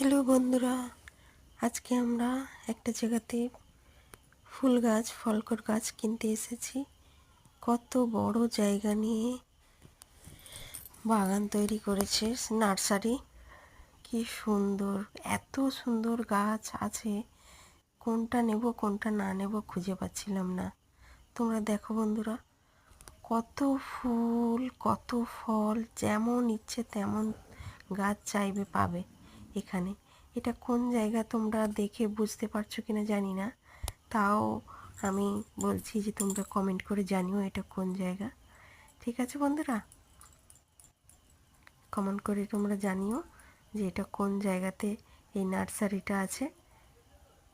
Hello বন্ধুরা, আজকে আমরা একটা জায়গাতে ফুল গাছ, ফলকর গাছ কিনতে এসেছি। কত বড় জায়গা নিয়ে বাগান তৈরি করেছে, নার্সারি। কি সুন্দর, এত সুন্দর গাছ আছে, কোনটা নেব কোনটা না নেব খুঁজে পাচ্ছিলাম না। তোমরা দেখো বন্ধুরা, কত ফুল, কত ফল, যেমন ইচ্ছে তেমন গাছ চাইবে পাবে এখানে। এটা কোন জায়গা তোমরা দেখে বুঝতে পারছো কিনা জানি না, তাও আমি বলছি যে তোমরা কমেন্ট করে জানিও এটা কোন জায়গা। ঠিক আছে বন্ধুরা, কমেন্ট করে তোমরা জানিও যে এটা কোন জায়গাতে এই নার্সারিটা আছে।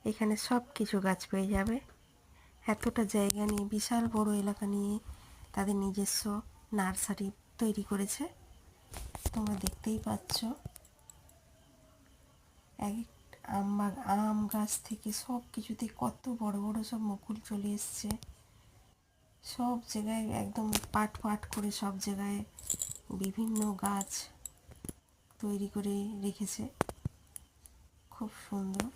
এখানে সব কিছু গাছ পেয়ে যাবে। এতটা জায়গা নিয়ে, বিশাল বড় এলাকা নিয়ে তাদের নিজস্ব নার্সারি তৈরি করেছে। তোমরা দেখতেই পাচ্ছ, এক আম গাছ থেকে সব কিছুতে কত বড় বড় সব মুকুল চলে এসছে। সব জায়গায় একদম পাট পাট করে সব জায়গায় বিভিন্ন গাছ তৈরি করে রেখেছে, খুব সুন্দর।